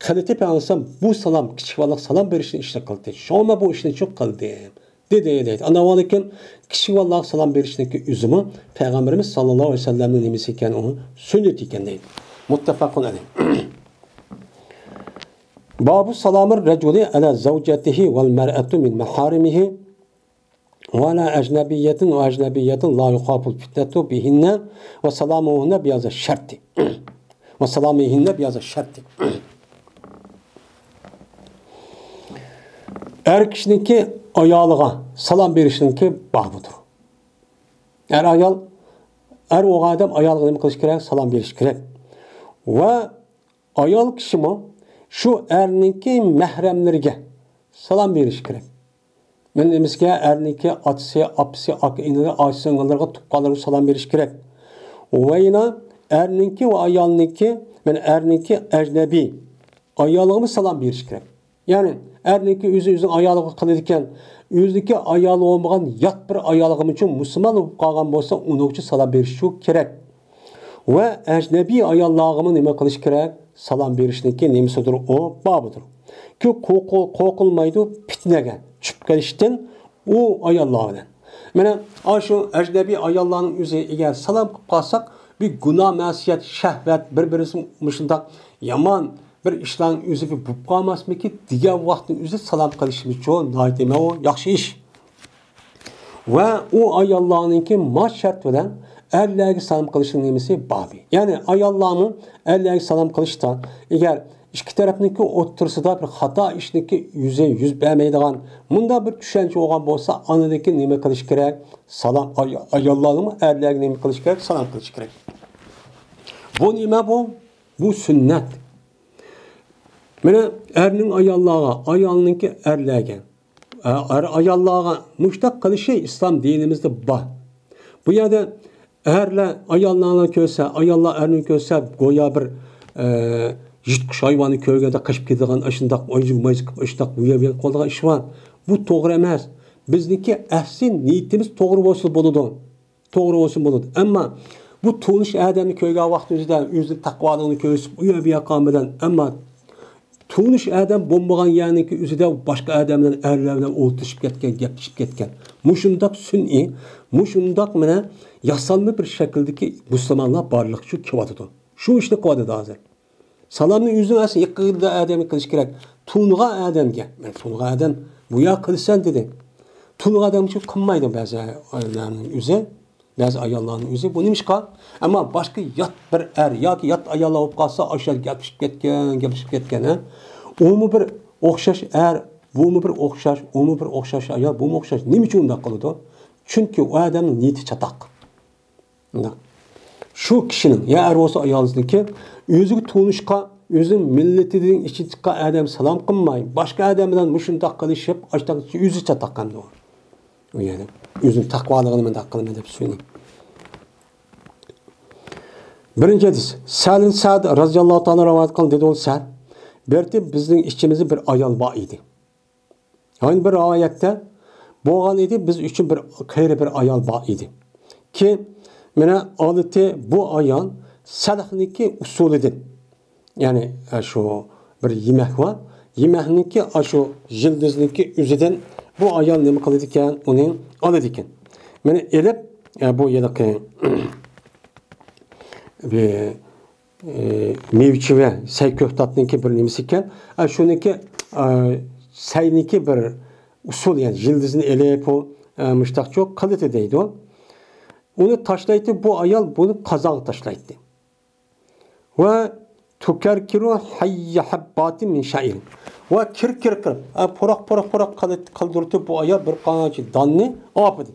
qildi Peygamber bu salom kichik bolaga salom berishni ishla qildi. Shoma bu ishni çok qildi. Dedi. Ana valikin kichik bolaga salom berishniki uzumi Peygamberimiz sallallohu alayhi vasallamning nimasi ekan, u sunnat ekan deydi. Muttafaqun alayh. Babu salamır reculi ala zavcatihi vel mer'atu min maharimihi ve la ecnebiyetin ve ecnebiyetin la yukhaful fitnetu bihinne ve salamuhunne biyaza şerti. Ve salamihinne biyaza şerti. Er kişininki ayalığa salam berişinki babudur. Er o adam ayalığa nima qilish kerak? Salam berish kerak. Ve ayol kişi mi? Şu erninki mahremleriga salom berish kerak. Men emizga erninki otasi, apsi, aka-iniga, oy-singillarga, tuqqanlarga salom berish kerak. Va yana erninki va ayolninki, men erninki ajnabiy ayoliga salom berish kerak. Ya'ni erninki o'zi ayoliga qiladi ekan, o'ziniki ayoli bo'lmagan yot bir ayoliga uchun musulmon bo'lib qolgan bo'lsa, uning uchun salom berish kerak. Va ajnabiy ayollarga nima qilish kerak? Salam berishniki nemisidir o babudur. Ki qo'rqilmaydi fitnaga tushib kelishdan u ayollar bilan. Mana shu ajnabiy ayollarning o'zi agar salom qilib qolsak, bir gunoh, ma'siyat, shahvat bir-birisi shundoq yomon bir ishlarning o'zi bo'lib qolmasmiki, degan vaqtni o'zi salom qilishimiz uchun noyatma o yaxshi ish. Va u ayollarningki ma shart bilan erlerge salam kılışın nemesi babi. Yani ayollarının erlerge salam kılışta eğer iki tarafındaki otursa bir hata işindeki yüz vermeydiğen bunda bir düşünce olan olsa anadaki neme kılış gerek salam ayollarının erlerge neme kılış gerek salam kılış gerek. Bu neme bu? Bu sünnet. Mene erinin ayollarına, ayolununki erlerge. Ayollarına müştak kılışı İslam dinimizde var. Bu yerde erler ayollarına köse, ayollar erinin köse goya bir yitkuş hayvanı köyde kaçıp gidilen aşındak, maycık, aşındak, uyabiyen kolduğun iş var. Bu doğru emez. Bizdeki ehsin niyetimiz doğru olsun buludu. Doğru olsun buludu. Ama bu tuğunuş adamı köyge vakti özü takvalığını köysüp uyabiyen kalmadan ama tuğunuş adam bombagan yani ki özü de başka adamdan erlerle oltuşup ketken, yapışıp ketken. Muşundak sünni, muşundak mene yasalma bir şekildeki Müslümanlar barlık şu kıvatıdı. Şu işte kıvatıdı hazır. Salamni o'zini asli yiqqida odam qilish kerak. Tunga odamga. Men tunga odam bu yoq qilsan dedi. Tunga odam uchun qilmaydi ba'zi ayollarning o'zi, ba'zi ayollarning o'zi bu nimishqa? Ammo boshqa yot bir er yoki yot ayollar bo'lib qolsa, o'sha gapishib ketgan, ha. Umi bir o'xshash er, bumi bir o'xshash, umi bir o'xshash ayol, bumi o'xshash. Nima uchun unda qiladi? Chunki u odamning niyati chatoq. Shu kishining ya er bo'lsa ayolniki o'ziga tunishqa, o'zing millatining ichi chiqqan odam salom qilmay, boshqa odam bilan mushundoq qilishib, ashtaqa o'zi chatoqqan u. U yerda o'zining taqvoligini mendaq qilma deb so'yning. Birinchi hadis. Salim Sa'd roziyallohu ta'ala rivoyat qildi dedi olsa, berti bizning ichimizda bir ayol bor edi. Yani bir rivoyatda bo'lgan edi, biz uchun bir qayri bir ayol bor edi. Ki mana odati bu ayol salafniki usulidir. Yani şu bir yemek var. Yemekniki şu yıldızniki üzerinden bu ayol nima qiladi ekan, uning oladi ekan. Mana elib bu yiliqi bir mevchi va sayko'xtatniki bir nimasi ekan. Shuniki sayniki bir usul, yani yıldızni elib o mushtaqcho qiladi deydi o. Onu taşlaydı, bu ayol bunu qazoq taşlaydı. Ve tukarkiru hayya habbati min sha'ir. Ve kir porak kaldırdı bu ayol bir qancha danni opadi.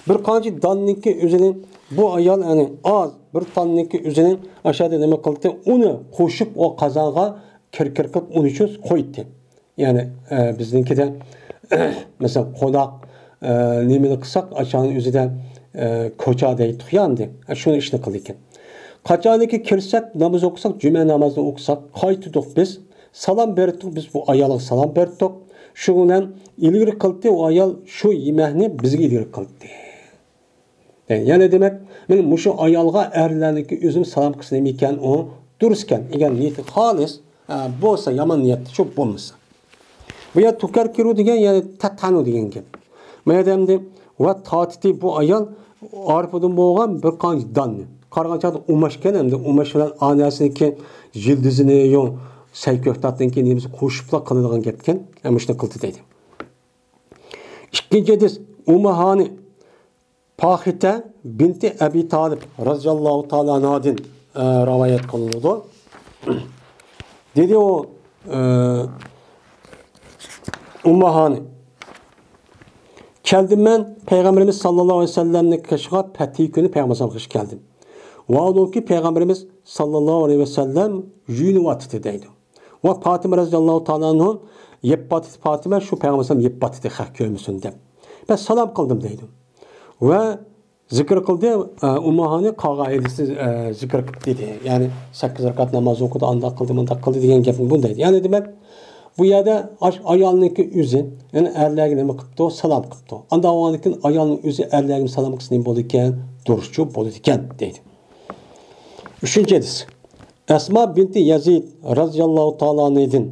Bir qancha danniki o'zini bu ayol yani az bir tanniki o'zini aşağıda nima qildi? Uni qo'shib o qazoqqa kir qilib uni uchun qo'ydi. Yani bizninkida mesela qo'loq nimani qilsak aşağının o'zidan koça deydi, tuyandı. Şunu işini kılıyken. Kaçaniki kirsek, namaz okusak, cüme namazını okusak, kaytıdık biz. Salam berdik, biz bu ayalık salam berdik. Şundan ilgiri kıldı, o ayal şu yemekni bizge ilgiri kıldı. Yani demek, benim şu ayalga erlerindeki üzüm salam kısım iken o dururken, eğer niyeti halis, bu olsa yaman niyetli, çok bulmuşsa. Bu ya tukar kiru degen, yani tatanu degen gibi. Mademde, ve tatiti bu ayal arpadan bo'lgan bir qancha danni. Qarg'anchada umashgan, hamda umash bilan onasiniki yildizini yo sayko'xtatniki nimasi qo'shibla qiladigan gapkan. Ham shuni qildi deydi. Ikkinchi hadis Umahani Pahita binti Abi Talib roziyallohu ta'ala anhadan rivoyat qilinadi. Dedi o Umahani Keldim ben Peygamberimiz sallallahu aleyhi ve sellem'in kaşığa Fatih günü Peygamberimiz kış geldim. Ve ki Peygamberimiz sallallahu aleyhi ve sellem yünü vatitedeydi. Ve Fatıma radıyallahu ta'ala'nın yepbatiti Fatıma şu Peygamberimiz yepbatiti hak görmüşsün. Ben salam kıldım deydim. Ve zikr kıldı, Ummahani kağa elisi zikr dedi. Yani 8 rekat namaz okudu, anda kıldı diyen gapim bundaydı. Yani demek bu yerde ayalınki üzü, yani erlerine mi kıptı, salam kıptı. Anda o anıkin ayalının üzü erlerine salam kısmı boluken, duruşçu boluken deydi. Üçüncü hadis. Esma binti Yazid radıyallahu ta'ala anh'ın.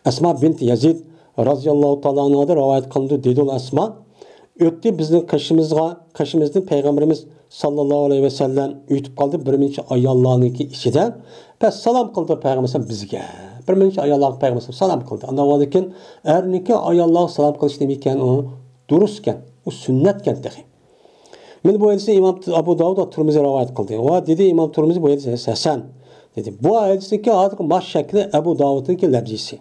Esma binti Yazid radıyallahu ta'ala anh'da rivayet kılındı dedi o Esma. Öttü bizim kaşımızdan Peygamberimiz sallallahu aleyhi ve sellem ütüp kaldı birinci ayallarınki içinden. Pes salam kıldı Peygamberimiz bizge. Birinci ayallar Peygamberimiz salam kıldı. Anlamadıkken erniki ayallar salam kılış demeyken o durusken, o sünnetken dehi. Men bu hadisi İmam Abu Davud Tirmizi rivayet kıldı. O dedi İmam Tirmizi bu hadisi hasan dedi. Bu hadisdeki artık baş şekli Abu Davud'unki lebzisi.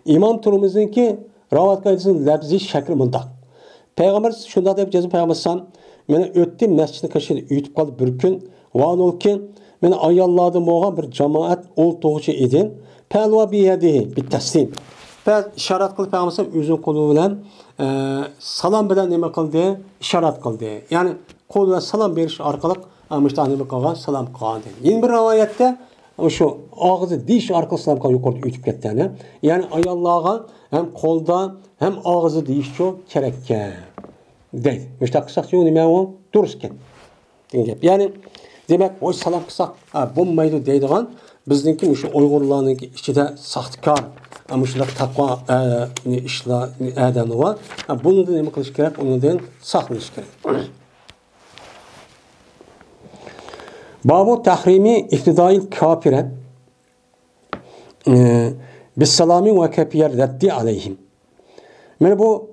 İmam Tirmizi'ninki rivayet hadisinin lebzi şekli mundaq. Peygamber şunda deb yazıp Peygamberimiz meni ötdi mescidni kaşıdı ütüp kaldı bir gün. Vanol ki meni ayallardan bo'lgan bir cemaat o'lto'g'chi edi. Palva biyadihi bir taslim. Ben işaret kılıp Peygamberimiz özün kolu bilen salam bilen nima qildi? İşaret kıldı. Yani kol bilen salam beriş arkalık amıştan nima qilgan? Salam qilgan. Yeni bir rivayette şu ağzı diş arkalı salam qilgan yuqorida ütüp ketdi. Yani ayallarga hem kolda hem ağzı diş çok kerekken. Deydi. Müştak kısak diyor nima o? Durusken. Yani demek o salam kısak bulmaydı deydigan bizninki şu Uygurlarınki içinde sahtekar ama şular takva işler adamı var. Bunu da nima qilish kerak? Ondan saqlanish kerak. Babu tahrimi iftidail kafire Bis salami ve kefiyer reddi aleyhim. Mana bu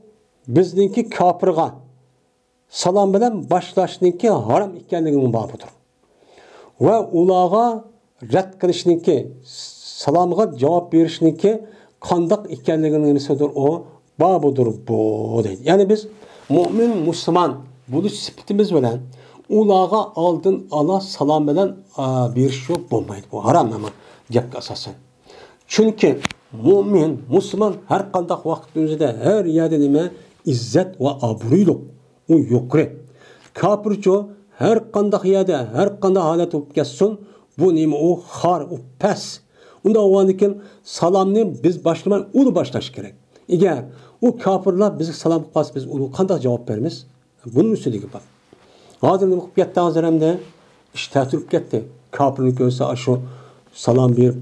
bizningki kafirga salam bilan boshlashninki harom ekanligining babidir. Va ularga rad qilishniki, salomga javob berishniki qandoq ekanligining nimasidir o babidir bu deydi. Ya'ni biz mu'min, musulmon bo'lish sifatimiz bilan ularga oldin ala salom bilan berish yo'q bo'lmaydi. Bu harom ama gapga asosan. Chunki mu'min, musulmon har qanday vaqt o'zida har yerda nima izzat va obro'yliq. U yuqori. Kafircho har qanday yerda, har qanday holat bo'lib ketsin, bu nima u xor, u pas. Unda o'g'anikin salomni biz boshlamay uni boshlash kerak. Agar u kafirlar bizga salom qilsa, biz uni qanday javob beramiz? Buning ustiga bak. Hozir nima qilib ketdi hoziramda? Ish ta'tirib ketdi. Kafirni ko'rsa shu salom berib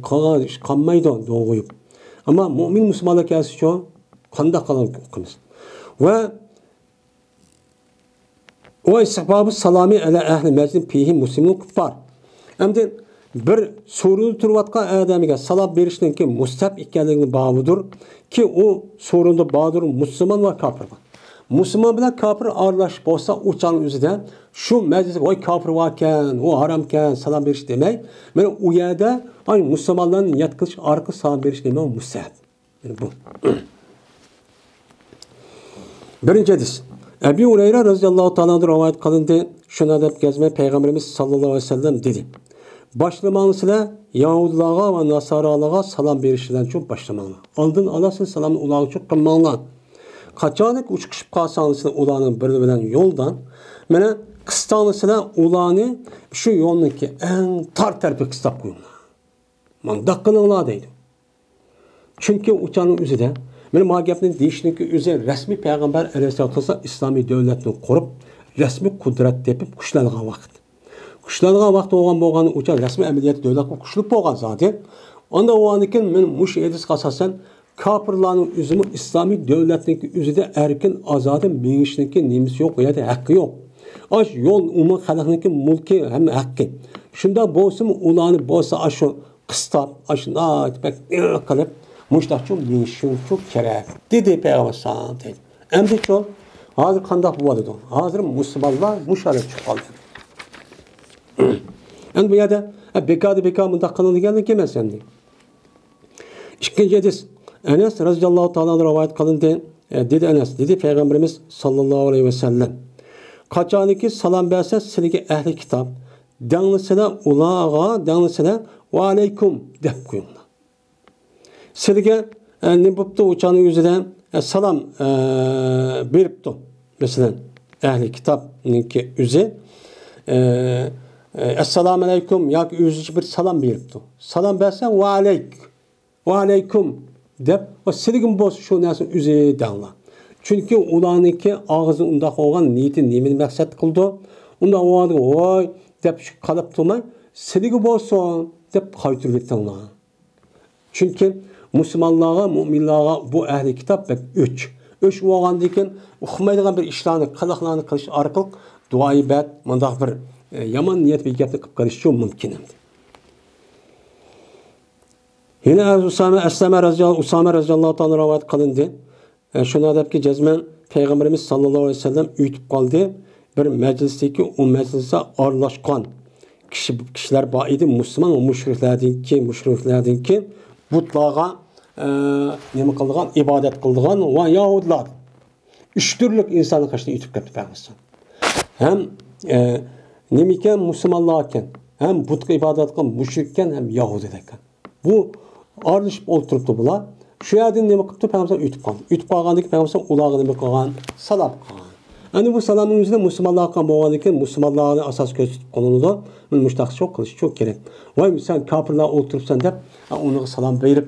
qolmaydi, do'g'uyib. Ama mu'min musulmonlar kelsa qanday qilamiz? Va istihbabu salami ala ahli majlis fihi muslimun kuffar. Endi bir so'rinib turayotgan odamga salom berishningki mustahab ekanligini babudur ki u so'rinda badur musulmon va kofir. Musulmon bilan kofir aralashib bo'lsa, o'chani o'zida shu majlisga voy kofir ekan, u haromkan salom berish demay, mana u yerda ay musulmonlarning niyat qilish orqali salom berish nima mustahab. Bu. Birinchi hadis. Ebu Hureyre radhiyallohu ta'ala rivoyat qilindi. Shuna deb gezme Peygamberimiz sallallohu alayhi vasallam dedi. Başlamanızlar Yahudilarga ve Nasaralarga salam berişinden çok başlamanlar. Aldın alasın salamı ularga çok kılmanlar. Kaçanık uçkışıp kalsanızlar ulanın biri bilen yoldan. Mene kıstanızlar ulanı şu yolundaki en tar terpi kıstap koyunlar. Man dakkınınlar deydi. Çünkü uçanın üzerinde benim magiyatının değiştiğindeki üzerinde resmi Peygamber Aleyhisselatü İslami devletini korup resmi kudret tepip kuşlarına vakit. Kuşlarına vakit olan uçan resmi emniyet devletine kuşlup olan zaten. Onda o anıken men muş edis kasasen kapırların üzümü İslami devletindeki üzerinde erken azadın minişindeki nimisi yok ya da hakkı yok. Aş yol umum halkındaki mülki hem hakkı. Şunda bolsun ulanı bolsa aşı kıstap aşına etmek kalıp muştaçım minişin çok kerek dedi Peygamber sallallahu aleyhi ve sellem. Emdi çok hazır kandak bu adı. Hazır Müslümanlar muşarı çıkaldı. Yani bu yerde beka kanalı geldi kimez yani. İkinci hadis Enes radıyallahu ta'ala rivayet kılındı. Dedi Enes dedi Peygamberimiz sallallahu aleyhi ve sellem. Kaçaniki salam verse silgi ehli kitap. Denlisine ulağa denlisine ve aleyküm dep koyunlar. Silgi ne buptu uçanın yüzünden salam beriptu. Mesela ehli kitapınki yüzü Esselamu aleyküm ya yüzücü bir salam beriptu. Salam versen ve aleyküm dep o silgin boz şu nasıl yüzü denla. Çünkü ulanınki ağzı undaq olgan niyetin nemin maksat kıldı. Unda o adı oy dep şu kalıp durmay silgi bozsun dep kaytırıp ettiler. Çünkü Müslümanlara, müminlara bu ehli kitap bek üç olgandikin uqmaydigan bir işlarni, qilaqlarni qilish orqali duo ibat, mundaq bir yomon niyat bir gapni qilib qilish mumkin. Yine Usame radhiyallohu ta'ala rivoyat qilindi. Shuna debki jazman Peygamberimiz sallallohu alayhi vasallam uytib qoldi. Bir majlisdagi o majlisga aralashgan kishilar bor edi, musulmon va mushriklardinki butlarga nima qilgan, ibodat qilgan va yahudlar. Üç türlük insanı kaçtı yutib ketdi Peygamber. Hem nimiken musulmonlarken, hem butga ibodat qilgan mushrikkan, hem yahudi ekan. Bu aralashib o'ltiribdi bular. Shu yerdan nima qilibdi Peygamber yutib qoldi. Yutib qolgandiki Peygamber ularga nima qilgan? Salom qilgan. Endi bu salomning o'zida musulmonlarga bo'lgan ekan, musulmonlarni asos ko'rsatib qo'linida mushtaq çok qilish çok kerak. Voy sen kofirlar o'ltiribsan deb ularga salom berib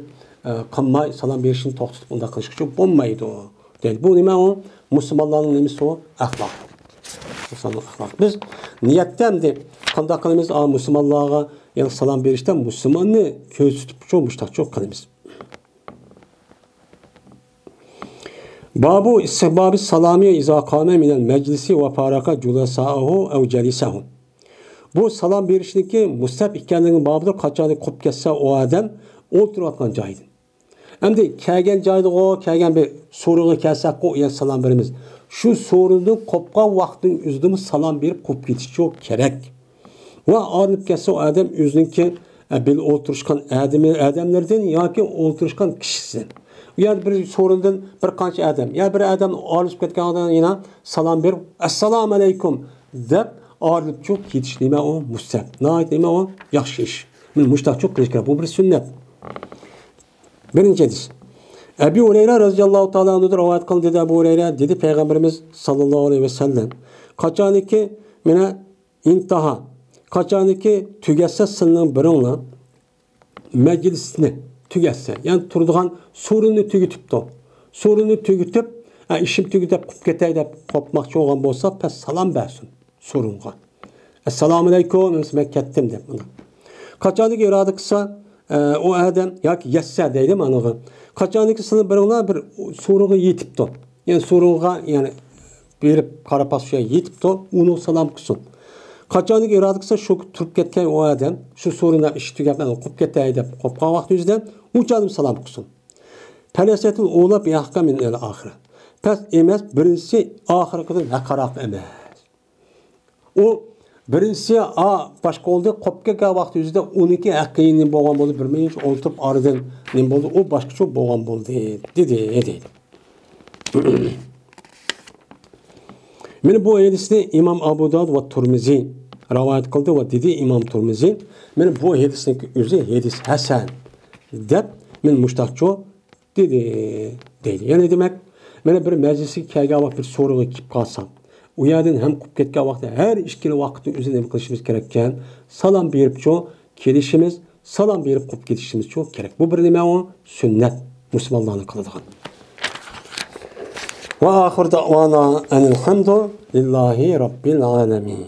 qilmay, salom berishni to'xtatib unda qilish uchun bo'lmaydi. Deydi. Bu nima o? Musulmonlarning nimasi o? Axloq. Musulmonlar axloq. Biz niyatdan deb qanday qilamiz? Musulmonlarga yani salom berishdan musulmonni ko'z tutib mushtaq çok qilamiz. Babu istihbabi salamiye iza qame minel meclisi ve faraka julasa'ahu ev celisahu. Bu salam berishniki mustahab ekanligini babudir. Qachon qolib ketsa o adam o'tirayotgan joydan. Endi kelgan joyda kelgan bir so'riga kelsak, ya salom beramiz. Shu so'rini qopgan vaqtning o'zida salom berib qo'yib ketishi kerak. Va olib kelsa o odam o'ziniki bil o'tirishgan odamlardan yoki o'tirishgan kishisidan. Bu yer bir so'rindan bir qancha odam, ya bir odam olib ketgan odam yana salom berib, assalomu alaykum deb olib cho'q ketish nima o mustahab. Nima o yaxshi ish. Men mushtaqchoq qilish kerak. Bu bir sunnat. Birinchi hadis. Ebu Hureyre radhiyallohu ta'ala anhu rivoyat qildi dedi Ebu Hureyre dedi Peygamberimiz sallallohu alayhi ve sellem. Qachoniki mena intaha, qachoniki tugasa sizning biringlar majlisni tugasa, ya'ni turadigan so'rinni tugitibdi. So'rinni tugitib, ishim tugitib qilib ketay deb qopmoqchi bo'lgan bo'lsa, pas salom bersin so'ringa. Assalomu alaykum, men ketdim deb. Qachoniki iroda qilsa o adam yoki yassa deydi mana. Qachoniki sizlar biringlar bir so'ringa yetibdi. Ya'ni so'ringa ya'ni berib qarapasga yetibdi, uni salom qilsin. Qachoniki iroda qilsa shu turib ketgan o adam shu so'rinda ish tugab qilib ketay deb qopgan vaqt yuzidan uchadim salom qilsin. Falasatul ula bi ahkamin el ahir. Pes emas birinchisi oxirgidan haqaroq emas. O birinchisi boshqa oldi qolib ketgan vaqt yuzida 12 haqqini bo'lgan bo'ldi, bilmayman o'ltirib oradan nima bo'ldi, u boshqacha bo'lgan bo'ldi dedi. Meni bu hadisni İmam Abu Davud va Turmizi rivoyat qildi va dedi İmam Turmizi, meni bu hadisning o'zi hadis hasan deb men mushtaqcho dedi. Ya'ni demak, meni bir majlisga kelgan vaqt bir so'riga kelib qolsam, u yerdan ham qilib ketgan vaqtda har ikkala vaqtni o'zini nima qilishimiz kerak ekan? Salom beribcho kelishimiz, salom berib qilib ketishimiz kerak. Bu bir nima o? Sunnat musulmonlarning qiladigan. Ve ahir da'vana enilhamdu lillahi rabbil alamin.